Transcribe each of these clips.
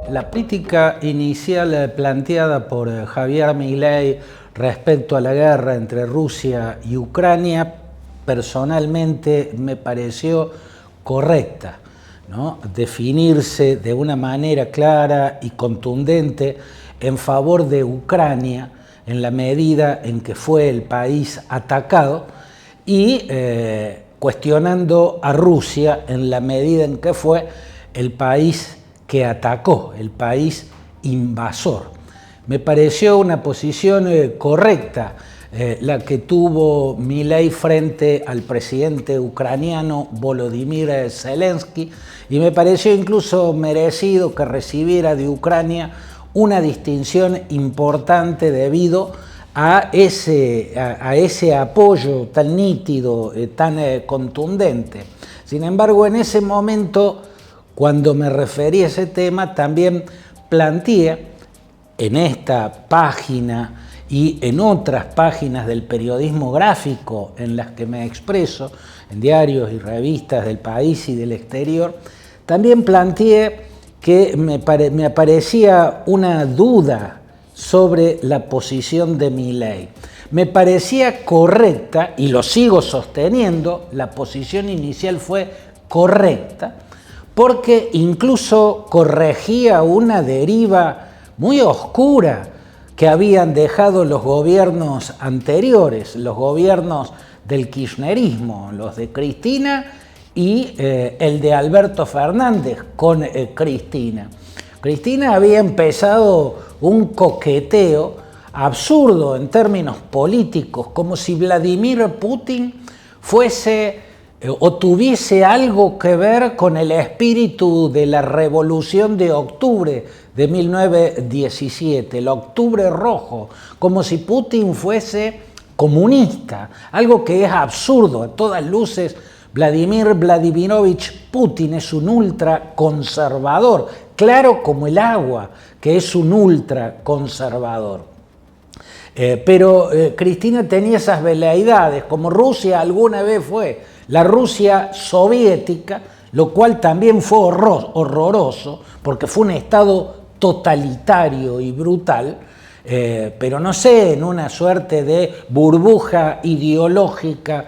La política inicial planteada por Javier Milei respecto a la guerra entre Rusia y Ucrania, personalmente me pareció correcta, ¿no? Definirse de una manera clara y contundente en favor de Ucrania en la medida en que fue el país atacado y cuestionando a Rusia en la medida en que fue el país que atacó, el país invasor. Me pareció una posición correcta la que tuvo Milei frente al presidente ucraniano Volodymyr Zelensky, y me pareció incluso merecido que recibiera de Ucrania una distinción importante debido a ese apoyo tan nítido, tan contundente. Sin embargo, en ese momento, cuando me referí a ese tema, también planteé en esta página y en otras páginas del periodismo gráfico en las que me expreso, en diarios y revistas del país y del exterior, también planteé que me aparecía una duda sobre la posición de Milei. Me parecía correcta, y lo sigo sosteniendo, la posición inicial fue correcta, porque incluso corregía una deriva muy oscura que habían dejado los gobiernos anteriores, los gobiernos del kirchnerismo, los de Cristina y el de Alberto Fernández con Cristina. Cristina había empezado un coqueteo absurdo en términos políticos, como si Vladimir Putin fuese o tuviese algo que ver con el espíritu de la Revolución de Octubre de 1917, el Octubre Rojo, como si Putin fuese comunista, algo que es absurdo a todas luces. Vladimir Vladimirovich Putin es un ultraconservador, claro como el agua, que es un ultraconservador. Pero Cristina tenía esas veleidades, como Rusia alguna vez fue la Rusia soviética, lo cual también fue horroroso, porque fue un estado totalitario y brutal, pero no sé, en una suerte de burbuja ideológica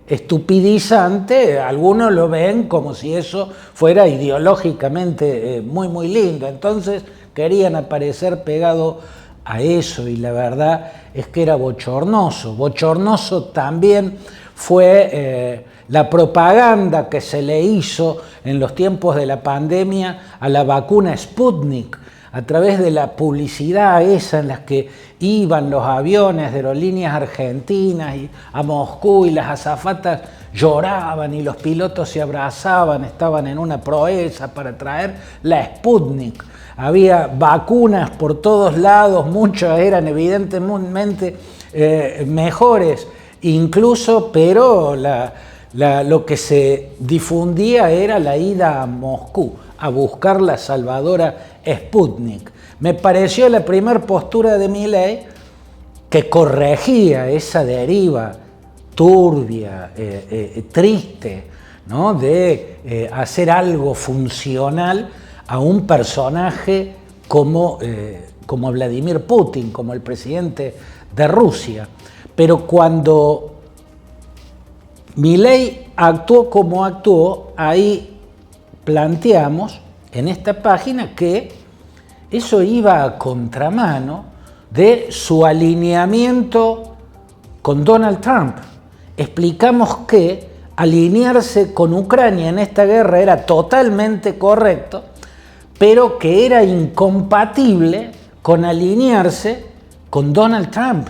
estupidizante, algunos lo ven como si eso fuera ideológicamente muy lindo. Entonces querían aparecer pegado a eso, y la verdad es que era bochornoso. Bochornoso también fue la propaganda que se le hizo en los tiempos de la pandemia a la vacuna Sputnik, a través de la publicidad esa en la que iban los aviones de aerolíneas argentinas a Moscú y las azafatas lloraban y los pilotos se abrazaban, estaban en una proeza para traer la Sputnik. Había vacunas por todos lados, muchas eran evidentemente mejores incluso, pero lo que se difundía era la ida a Moscú a buscar la salvadora Sputnik. Me pareció la primera postura de Milei que corregía esa deriva turbia, triste, ¿no? De hacer algo funcional a un personaje como Vladimir Putin, como el presidente de Rusia. Pero cuando Milei actuó como actuó, ahí planteamos en esta página que eso iba a contramano de su alineamiento con Donald Trump. Explicamos que alinearse con Ucrania en esta guerra era totalmente correcto, pero que era incompatible con alinearse con Donald Trump.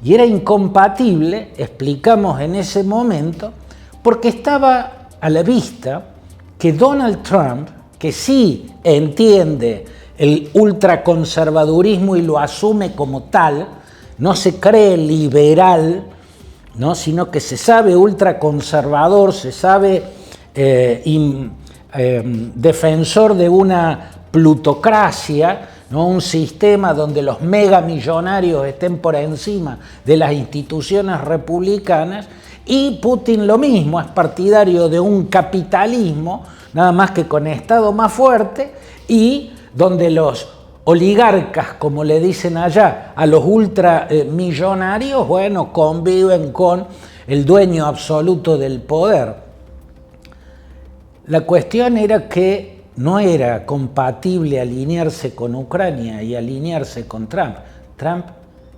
Y era incompatible, explicamos en ese momento, porque estaba a la vista que Donald Trump, que sí entiende el ultraconservadurismo y lo asume como tal, no se cree liberal, ¿no? Sino que se sabe ultraconservador, se sabe defensor de una plutocracia, ¿no? Un sistema donde los megamillonarios estén por encima de las instituciones republicanas. Y Putin lo mismo, es partidario de un capitalismo, nada más que con Estado más fuerte, y donde los oligarcas, como le dicen allá, a los ultramillonarios, bueno, conviven con el dueño absoluto del poder. La cuestión era que no era compatible alinearse con Ucrania y alinearse con Trump. Trump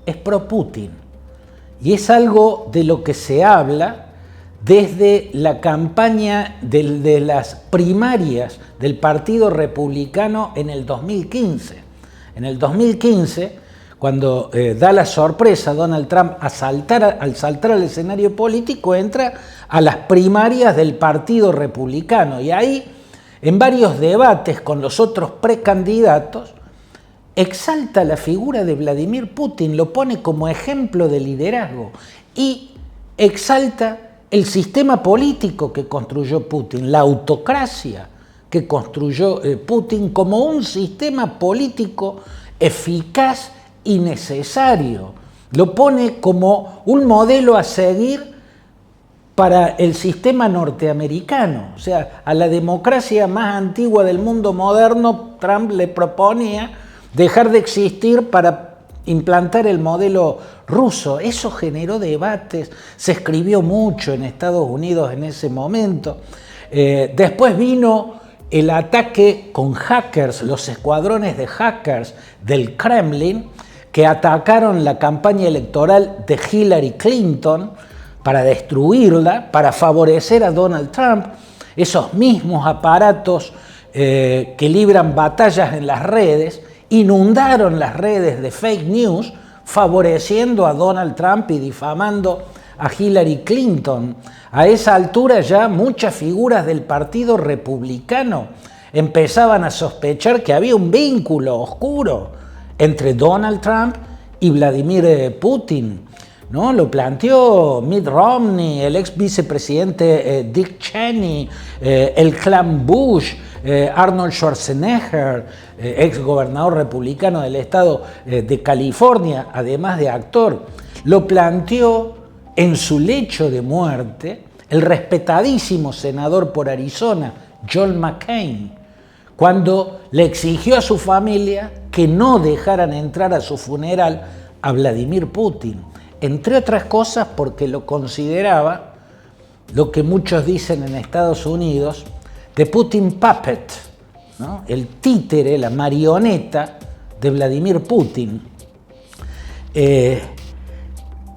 es pro-Putin. Y es algo de lo que se habla desde la campaña de las primarias del Partido Republicano en el 2015. En el 2015, cuando da la sorpresa Donald Trump al saltar al escenario político, entra a las primarias del Partido Republicano. Y ahí, en varios debates con los otros precandidatos, exalta la figura de Vladimir Putin, lo pone como ejemplo de liderazgo y exalta el sistema político que construyó Putin, la autocracia que construyó Putin como un sistema político eficaz y necesario. Lo pone como un modelo a seguir para el sistema norteamericano. O sea, a la democracia más antigua del mundo moderno, Trump le proponía dejar de existir para implantar el modelo ruso. Eso generó debates, se escribió mucho en Estados Unidos en ese momento. Después vino el ataque con hackers, los escuadrones de hackers del Kremlin, que atacaron la campaña electoral de Hillary Clinton para destruirla, para favorecer a Donald Trump. Esos mismos aparatos que libran batallas en las redes inundaron las redes de fake news, favoreciendo a Donald Trump y difamando a Hillary Clinton. A esa altura ya muchas figuras del Partido Republicano empezaban a sospechar que había un vínculo oscuro entre Donald Trump y Vladimir Putin, ¿no? Lo planteó Mitt Romney, el ex vicepresidente Dick Cheney, el clan Bush, Arnold Schwarzenegger, ex gobernador republicano del estado de California, además de actor. Lo planteó en su lecho de muerte el respetadísimo senador por Arizona, John McCain, cuando le exigió a su familia que no dejaran entrar a su funeral a Vladimir Putin, entre otras cosas porque lo consideraba, lo que muchos dicen en Estados Unidos, the Putin puppet, ¿no? El títere, la marioneta de Vladimir Putin.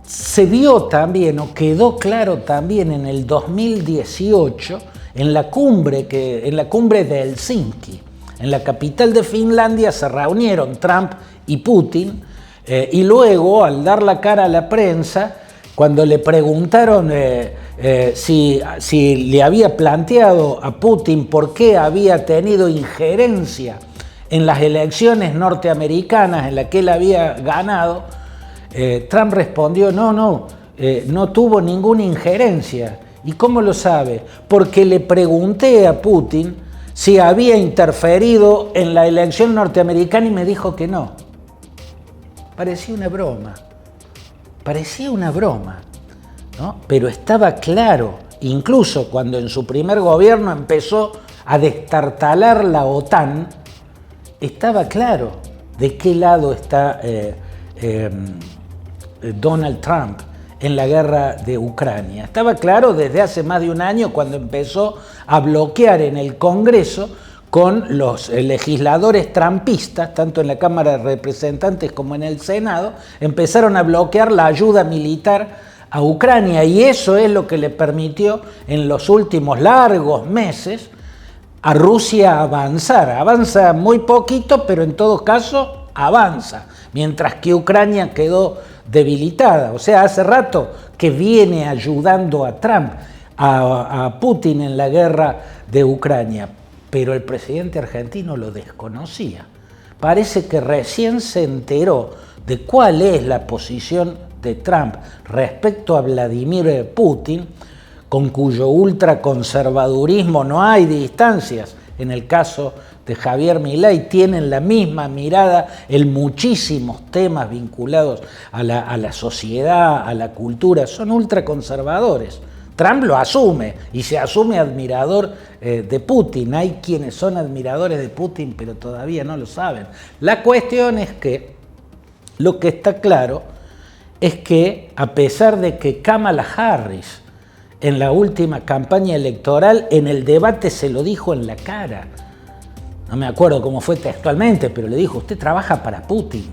Se vio también, o quedó claro también en el 2018, en la cumbre de Helsinki, en la capital de Finlandia, se reunieron Trump y Putin, y luego, al dar la cara a la prensa, cuando le preguntaron si le había planteado a Putin por qué había tenido injerencia en las elecciones norteamericanas en las que él había ganado, Trump respondió, no tuvo ninguna injerencia. ¿Y cómo lo sabe? Porque le pregunté a Putin si había interferido en la elección norteamericana y me dijo que no. Parecía una broma, ¿no? Pero estaba claro, incluso cuando en su primer gobierno empezó a destartalar la OTAN, estaba claro de qué lado está Donald Trump en la guerra de Ucrania. Estaba claro desde hace más de un año cuando empezó a bloquear en el Congreso con los legisladores trumpistas, tanto en la Cámara de Representantes como en el Senado, empezaron a bloquear la ayuda militar a Ucrania, y eso es lo que le permitió en los últimos largos meses a Rusia avanzar. Avanza muy poquito, pero en todo caso avanza, mientras que Ucrania quedó debilitada. O sea, hace rato que viene ayudando a Trump, a Putin en la guerra de Ucrania, pero el presidente argentino lo desconocía. Parece que recién se enteró de cuál es la posición de Trump respecto a Vladimir Putin, con cuyo ultraconservadurismo no hay distancias en el caso de Javier Milei, tienen la misma mirada en muchísimos temas vinculados a la sociedad, a la cultura, son ultraconservadores. Trump lo asume y se asume admirador de Putin. Hay quienes son admiradores de Putin, pero todavía no lo saben. La cuestión es que lo que está claro es que, a pesar de que Kamala Harris en la última campaña electoral, en el debate se lo dijo en la cara, no me acuerdo cómo fue textualmente, pero le dijo: usted trabaja para Putin,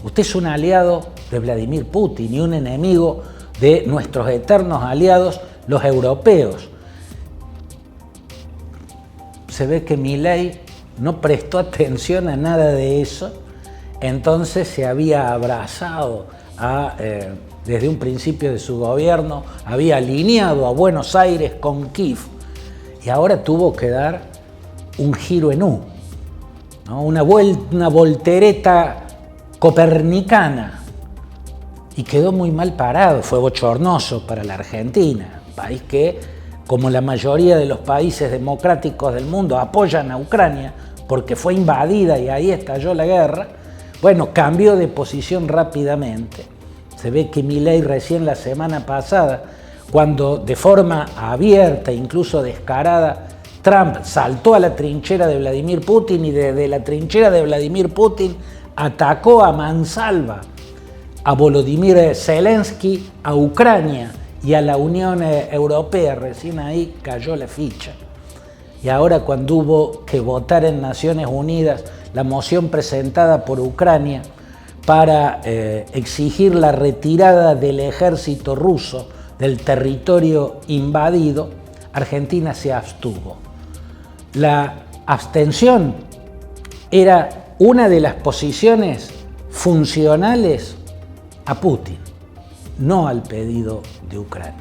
usted es un aliado de Vladimir Putin y un enemigo de nuestros eternos aliados, los europeos. Se ve que Milei no prestó atención a nada de eso, entonces se había abrazado desde un principio de su gobierno, había alineado a Buenos Aires con Kiev y ahora tuvo que dar un giro en U, ¿no? Una voltereta copernicana, y quedó muy mal parado, fue bochornoso para la Argentina, un país que, como la mayoría de los países democráticos del mundo, apoyan a Ucrania porque fue invadida y ahí estalló la guerra. Bueno, cambió de posición rápidamente. Se ve que Milei recién la semana pasada, cuando de forma abierta, incluso descarada, Trump saltó a la trinchera de Vladimir Putin y desde la trinchera de Vladimir Putin atacó a mansalva a Volodymyr Zelensky, a Ucrania y a la Unión Europea. Recién ahí cayó la ficha. Y ahora, cuando hubo que votar en Naciones Unidas la moción presentada por Ucrania para exigir la retirada del ejército ruso del territorio invadido, Argentina se abstuvo. La abstención era una de las posiciones funcionales a Putin, no al pedido de Ucrania.